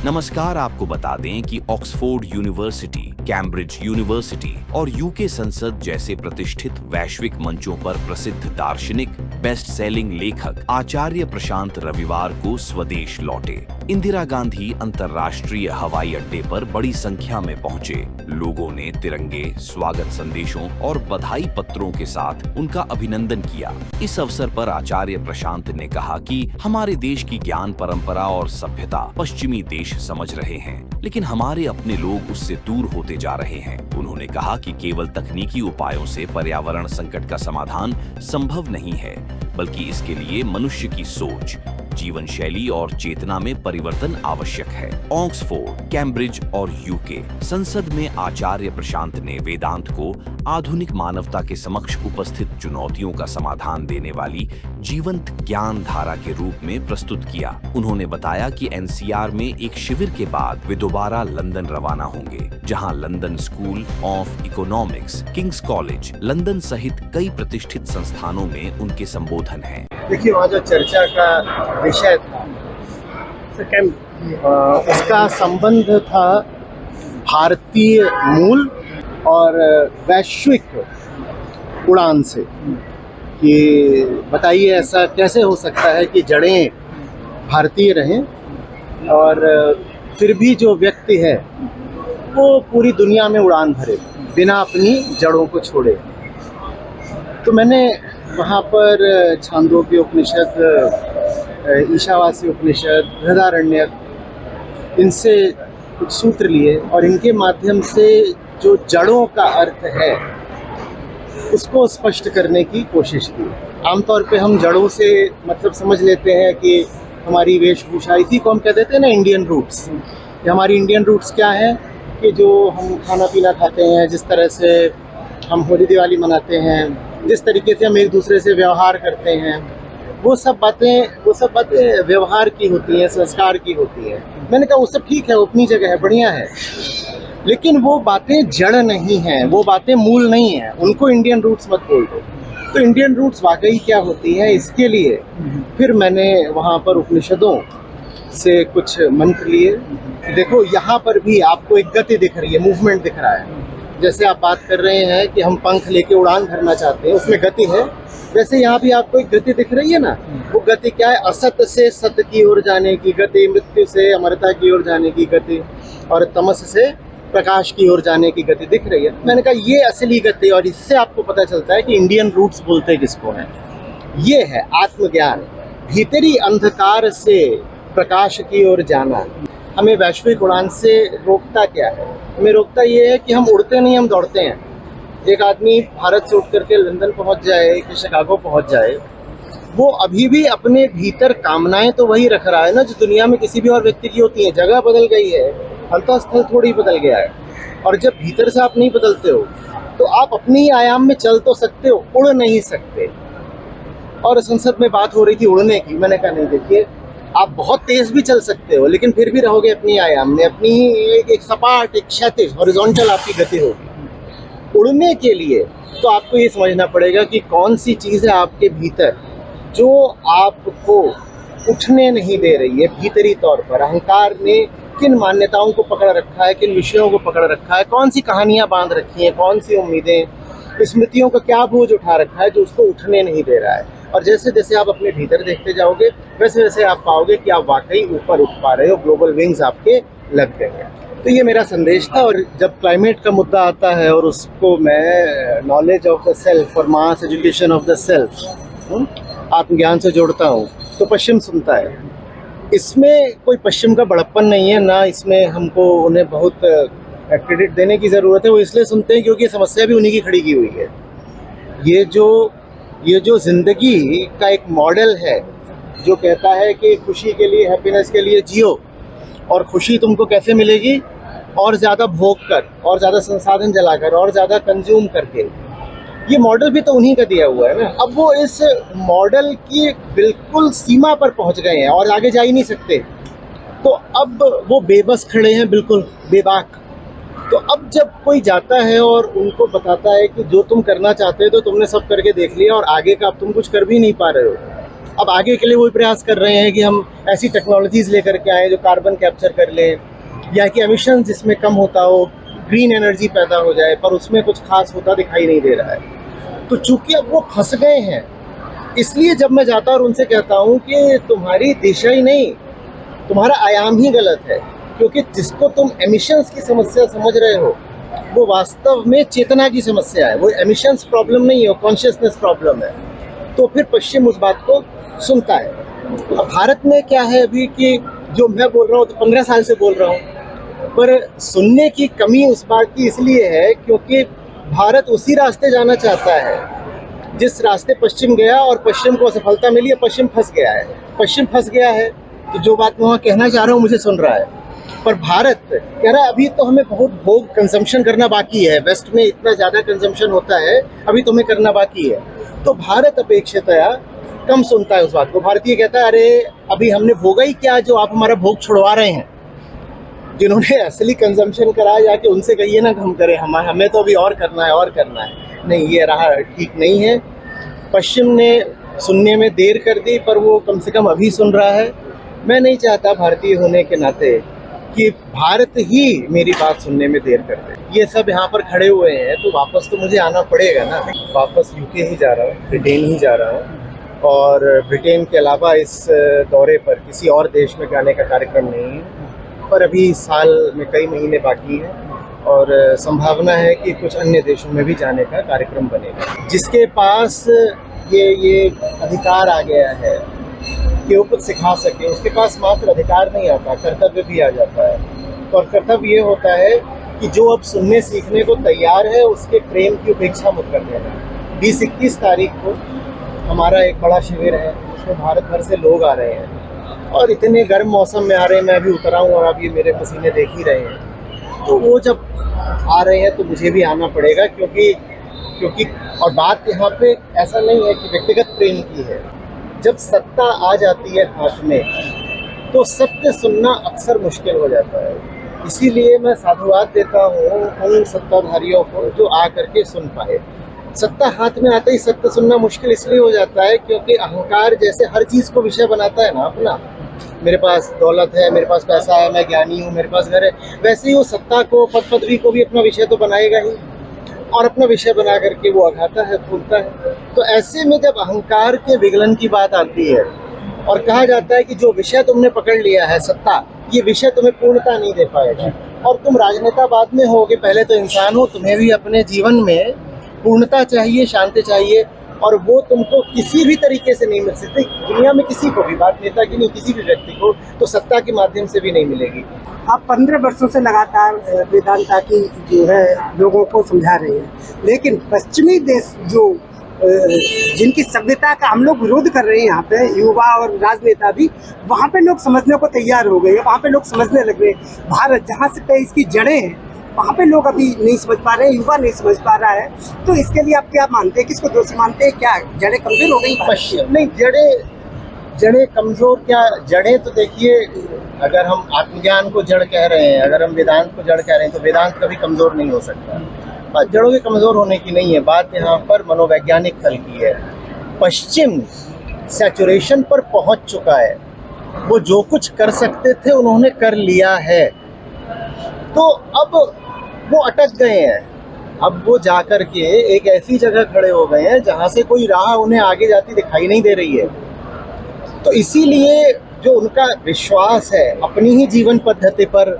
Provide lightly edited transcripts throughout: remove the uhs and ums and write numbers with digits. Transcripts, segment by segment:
नमस्कार, आपको बता दें कि ऑक्सफोर्ड यूनिवर्सिटी, कैम्ब्रिज यूनिवर्सिटी और यूके संसद जैसे प्रतिष्ठित वैश्विक मंचों पर प्रसिद्ध दार्शनिक, बेस्ट सेलिंग लेखक आचार्य प्रशांत रविवार को स्वदेश लौटे। इंदिरा गांधी अंतर्राष्ट्रीय हवाई अड्डे पर बड़ी संख्या में पहुंचे। लोगों ने तिरंगे, स्वागत संदेशों और बधाई पत्रों के साथ उनका अभिनंदन किया। इस अवसर पर आचार्य प्रशांत ने कहा कि हमारे देश की ज्ञान परंपरा और सभ्यता पश्चिमी देश समझ रहे हैं, लेकिन हमारे अपने लोग उससे दूर होते जा रहे हैं। उन्होंने कहा कि केवल तकनीकी उपायों से पर्यावरण संकट का समाधान संभव नहीं है, बल्कि इसके लिए मनुष्य की सोच, जीवन शैली और चेतना में परिवर्तन आवश्यक है। ऑक्सफोर्ड, कैम्ब्रिज और यूके संसद में आचार्य प्रशांत ने वेदांत को आधुनिक मानवता के समक्ष उपस्थित चुनौतियों का समाधान देने वाली जीवंत ज्ञान धारा के रूप में प्रस्तुत किया। उन्होंने बताया कि एनसीआर में एक शिविर के बाद वे दोबारा लंदन रवाना होंगे, जहां London school of economics, Kings college London सहित कई प्रतिष्ठित संस्थानों में उनके संबोधन हैं। देखिए, वहाँ जो चर्चा का विषय था उसका संबंध था भारतीय मूल और वैश्विक उड़ान से। कि बताइए, ऐसा कैसे हो सकता है कि जड़ें भारतीय रहें और फिर भी जो व्यक्ति है वो पूरी दुनिया में उड़ान भरे बिना अपनी जड़ों को छोड़े। तो मैंने वहाँ पर छांदोग्य उपनिषद, ईशावासी उपनिषद, बृहदारण्यक, इनसे कुछ सूत्र लिए और इनके माध्यम से जो जड़ों का अर्थ है उसको स्पष्ट करने की कोशिश की। आमतौर पे हम जड़ों से मतलब समझ लेते हैं कि हमारी वेशभूषा, इसी को हम कह देते हैं ना इंडियन रूट्स। हमारी इंडियन रूट्स क्या है कि जो हम खाना पीना खाते हैं, जिस तरह से हम होली दिवाली मनाते हैं, जिस तरीके से हम एक दूसरे से व्यवहार करते हैं, वो सब बातें व्यवहार की होती हैं, संस्कार की होती हैं। मैंने कहा वो सब ठीक है, वो अपनी जगह है, बढ़िया है, लेकिन वो बातें जड़ नहीं हैं, वो बातें मूल नहीं हैं। उनको इंडियन रूट्स मत बोल दो। तो इंडियन रूट्स वाकई क्या होती हैं, इसके लिए फिर मैंने वहाँ पर उपनिषदों से कुछ मंत्र लिए। देखो, यहाँ पर भी आपको एक गति दिख रही है, मूवमेंट दिख रहा है। जैसे आप बात कर रहे हैं कि हम पंख लेके उड़ान भरना चाहते हैं, उसमें गति है, वैसे यहाँ भी आपको एक गति दिख रही है ना। वो गति क्या है? असत से सत की ओर जाने की गति, मृत्यु से अमरता की ओर जाने की गति और तमस से प्रकाश की ओर जाने की गति दिख रही है। मैंने कहा ये असली गति, और इससे आपको पता चलता है कि इंडियन रूट्स बोलते किसको हैं। ये है आत्मज्ञान, भीतरी अंधकार से प्रकाश की ओर जाना। हमें वैश्विक उड़ान से रोकता क्या है? हमें रोकता ये है कि हम उड़ते नहीं, हम दौड़ते हैं। एक आदमी भारत से उठ करके लंदन पहुंच जाए कि शिकागो पहुंच जाए, वो अभी भी अपने भीतर कामनाएं तो वही रख रहा है ना जो दुनिया में किसी भी और व्यक्ति की होती है। जगह बदल गई है, अंतःस्थल थोड़ी बदल गया है। और जब भीतर से आप नहीं बदलते हो तो आप अपनी ही आयाम में चल तो सकते हो, उड़ नहीं सकते। और संसद में बात हो रही थी उड़ने की। मैंने कहा नहीं, देखिए, आप बहुत तेज भी चल सकते हो, लेकिन फिर भी रहोगे अपनी आयाम में, अपनी एक सपाट, एक क्षैतिज, हॉरिजॉन्टल आपकी गति होगी। उड़ने के लिए तो आपको ये समझना पड़ेगा कि कौन सी चीज़ है आपके भीतर जो आपको उठने नहीं दे रही है। भीतरी तौर पर अहंकार ने किन मान्यताओं को पकड़ रखा है, किन विषयों को पकड़ रखा है, कौन सी कहानियाँ बांध रखी हैं, कौन सी उम्मीदें, स्मृतियों का क्या बोझ उठा रखा है जो उसको उठने नहीं दे रहा है। और जैसे जैसे आप अपने भीतर देखते जाओगे, वैसे वैसे आप पाओगे कि आप वाकई ऊपर उठ पा रहे हो, ग्लोबल विंग्स आपके लग गए हैं। तो ये मेरा संदेश था। और जब क्लाइमेट का मुद्दा आता है और उसको मैं नॉलेज ऑफ द सेल्फ और मास एजुकेशन ऑफ द सेल्फ, आत्मज्ञान से जोड़ता हूँ, तो पश्चिम सुनता है। इसमें कोई पश्चिम का बड़प्पन नहीं है, ना इसमें हमको उन्हें बहुत क्रेडिट देने की ज़रूरत है। वो इसलिए सुनते हैं क्योंकि समस्या भी उन्हीं की खड़ी की हुई है। ये जो ज़िंदगी का एक मॉडल है जो कहता है कि खुशी के लिए, हैप्पीनेस के लिए जियो, और खुशी तुमको कैसे मिलेगी? और ज़्यादा भोग कर, और ज़्यादा संसाधन जलाकर, और ज़्यादा कंज्यूम करके। ये मॉडल भी तो उन्हीं का दिया हुआ है ना। अब वो इस मॉडल की बिल्कुल सीमा पर पहुंच गए हैं और आगे जा ही नहीं सकते। तो अब वो बेबस खड़े हैं, बिल्कुल बेबाक। तो अब जब कोई जाता है और उनको बताता है कि जो तुम करना चाहते हो तो तुमने सब करके देख लिया और आगे का अब तुम कुछ कर भी नहीं पा रहे हो, अब आगे के लिए वही प्रयास कर रहे हैं कि हम ऐसी टेक्नोलॉजीज़ लेकर के आए जो कार्बन कैप्चर कर ले, या कि एमिशन जिसमें कम होता हो, ग्रीन एनर्जी पैदा हो जाए, पर उसमें कुछ खास होता दिखाई नहीं दे रहा है। तो चूंकि अब वो फंस गए हैं, इसलिए जब मैं जाता और उनसे कहता हूँ कि तुम्हारी दिशा ही नहीं, तुम्हारा आयाम ही गलत है, क्योंकि जिसको तुम एमिशंस की समस्या समझ रहे हो वो वास्तव में चेतना की समस्या है। वो एमिशंस प्रॉब्लम नहीं है, वो कॉन्शियसनेस प्रॉब्लम है। तो फिर पश्चिम उस बात को सुनता है। अब भारत में क्या है अभी कि जो मैं बोल रहा हूँ तो 15 साल से बोल रहा हूँ, पर सुनने की कमी उस बात की इसलिए है क्योंकि भारत उसी रास्ते जाना चाहता है जिस रास्ते पश्चिम गया, और पश्चिम को असफलता मिली है, पश्चिम फंस गया है। पश्चिम फंस गया है तो जो बात मैं वहाँ कहना चाह रहा हूँ मुझे सुन रहा है, पर भारत कह रहा है अभी तो हमें बहुत भोग कंजम्पशन करना बाकी है, वेस्ट में इतना ज़्यादा कंजम्पशन होता है, अभी तुम्हें करना बाकी है। तो भारत अपेक्षितया कम सुनता है उस बात को। भारतीय कहता है अरे अभी हमने भोगा ही क्या जो आप हमारा भोग छुड़वा रहे हैं। जिन्होंने असली कंजम्पशन करा जाके उनसे कहिए ना हम करें, हमें तो अभी और करना है और करना है। नहीं, ये राह ठीक नहीं है। पश्चिम ने सुनने में देर कर दी, पर वो कम से कम अभी सुन रहा है। मैं नहीं चाहता भारतीय होने के नाते कि भारत ही मेरी बात सुनने में देर कर दे। ये सब यहाँ पर खड़े हुए हैं तो वापस तो मुझे आना पड़ेगा ना। वापस यूके ही जा रहा हूँ, ब्रिटेन ही जा रहा हूँ, और ब्रिटेन के अलावा इस दौरे पर किसी और देश में जाने का कार्यक्रम नहीं है। पर अभी साल में कई महीने बाकी हैं और संभावना है कि कुछ अन्य देशों में भी जाने का कार्यक्रम बनेगा। जिसके पास ये अधिकार आ गया है कि वो कुछ सिखा सके, उसके पास मात्र अधिकार नहीं आता, कर्तव्य भी आ जाता है। और कर्तव्य ये होता है कि जो अब सुनने सीखने को तैयार है उसके प्रेम की उपेक्षा मत कर देना। 20-21 तारीख को हमारा एक बड़ा शिविर है, उसमें भारत भर से लोग आ रहे हैं और इतने गर्म मौसम में आ रहे हैं। मैं अभी उतरा हूँ और आप ये मेरे पसीने देख ही रहे हैं। तो वो जब आ रहे हैं तो मुझे भी आना पड़ेगा, क्योंकि और बात यहाँ पे ऐसा नहीं है कि व्यक्तिगत प्रेम की है। जब सत्ता आ जाती है हाथ में तो सत्य सुनना अक्सर मुश्किल हो जाता है। इसीलिए मैं साधुवाद देता हूँ उन सत्ताधारियों को जो आ करके सुन पाए। सत्ता हाथ में आते ही सत्य सुनना मुश्किल इसलिए हो जाता है क्योंकि अहंकार जैसे हर चीज़ को विषय बनाता है ना अपना। मेरे पास दौलत है, मेरे पास पैसा है, मैं ज्ञानी हूँ, मेरे पास घर है, वैसे ही वो सत्ता को, पद पदवी को भी अपना विषय तो बनाएगा ही, और अपना विषय बना करके वो आघाता है, फूलता है। तो ऐसे में जब अहंकार के विगलन की बात आती है और कहा जाता है कि जो विषय तुमने पकड़ लिया है सत्ता, ये विषय तुम्हें पूर्णता नहीं दे पाएगा और तुम राजनेता बाद में होगे, पहले तो इंसान हो, तुम्हें भी अपने जीवन में पूर्णता चाहिए, शांति चाहिए, और वो तुमको किसी भी तरीके से नहीं मिल सकती। दुनिया में किसी को भी, बात नेता की नहीं, किसी भी व्यक्ति को तो सत्ता के माध्यम से भी नहीं मिलेगी। आप 15 वर्षों से लगातार वेदांता की जो है लोगों को समझा रहे हैं, लेकिन पश्चिमी देश जो जिनकी सभ्यता का हम लोग विरोध कर रहे हैं, यहाँ पे युवा और राजनेता भी, वहाँ पे लोग समझने को तैयार हो गए हैं, वहाँ पे लोग समझने लग गए। भारत जहाँ से पे इसकी जड़ें हैं वहाँ पे लोग अभी नहीं समझ पा रहे हैं, युवा नहीं समझ पा रहा है। तो इसके लिए आप क्या मानते हैं, किसको दोष मानते हैं? क्या जड़ें कमजोर हो गई? पश्चिम नहीं, जड़ें कमजोर क्या, जड़ें तो देखिए, अगर हम आत्मज्ञान को जड़ कह रहे हैं, अगर हम वेदांत को जड़ कह रहे हैं, तो वेदांत कभी कमजोर नहीं हो सकता। बात जड़ों के कमजोर होने की नहीं है, बात यहाँ पर मनोवैज्ञानिक तल की है। पश्चिम सैचुरेशन पर पहुँच चुका है, वो जो कुछ कर सकते थे उन्होंने कर लिया है, तो अब वो अटक गए हैं। अब वो जाकर के एक ऐसी जगह खड़े हो गए हैं जहाँ से कोई राह उन्हें आगे जाती दिखाई नहीं दे रही है। तो इसीलिए जो उनका विश्वास है अपनी ही जीवन पद्धति पर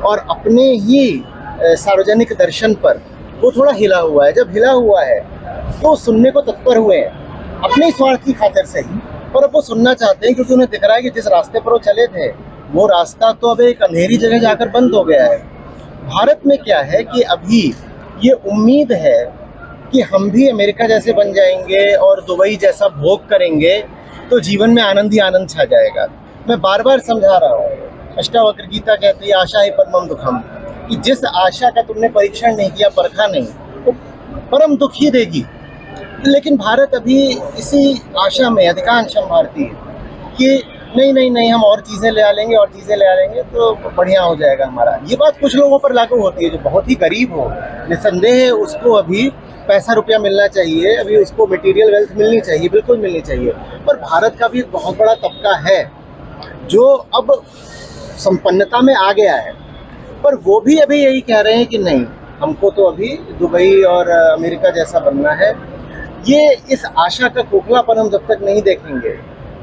और अपने ही सार्वजनिक दर्शन पर, वो थोड़ा हिला हुआ है। जब हिला हुआ है तो सुनने को तत्पर हुए हैं, अपने ही स्वार्थ की खातिर से ही, पर अब वो सुनना चाहते हैं क्योंकि उन्हें दिख रहा है कि जिस रास्ते पर वो चले थे वो रास्ता तो अब एक अंधेरी जगह जाकर बंद हो गया है। भारत में क्या है कि अभी ये उम्मीद है कि हम भी अमेरिका जैसे बन जाएंगे और दुबई जैसा भोग करेंगे तो जीवन में आनंद ही आनंद छा जाएगा। मैं बार बार समझा रहा हूँ, अष्टावक्र गीता कहती है आशा ही परमम दुखम, कि जिस आशा का तुमने परीक्षण नहीं किया, परखा नहीं, वो परम दुख ही देगी। लेकिन भारत अभी इसी आशा में, अधिकांश हम भारतीय, कि नहीं नहीं नहीं, हम और चीज़ें ले आ लेंगे और चीज़ें ले आ लेंगे तो बढ़िया हो जाएगा हमारा। ये बात कुछ लोगों पर लागू होती है, जो बहुत ही गरीब हो, निसंदेह उसको अभी पैसा रुपया मिलना चाहिए, अभी उसको मटेरियल वेल्थ मिलनी चाहिए, बिल्कुल मिलनी चाहिए। पर भारत का भी एक बहुत बड़ा तबका है जो अब संपन्नता में आ गया है, पर वो भी अभी यही कह रहे हैं कि नहीं, हमको तो अभी दुबई और अमेरिका जैसा बनना है। ये इस आशा का खोखलापन हम जब तक नहीं देखेंगे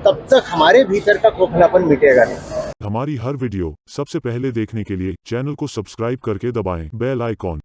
तब तक हमारे भीतर का खोखलापन मिटेगा नहीं। हमारी हर वीडियो सबसे पहले देखने के लिए चैनल को सब्सक्राइब करके दबाएं बेल आइकॉन।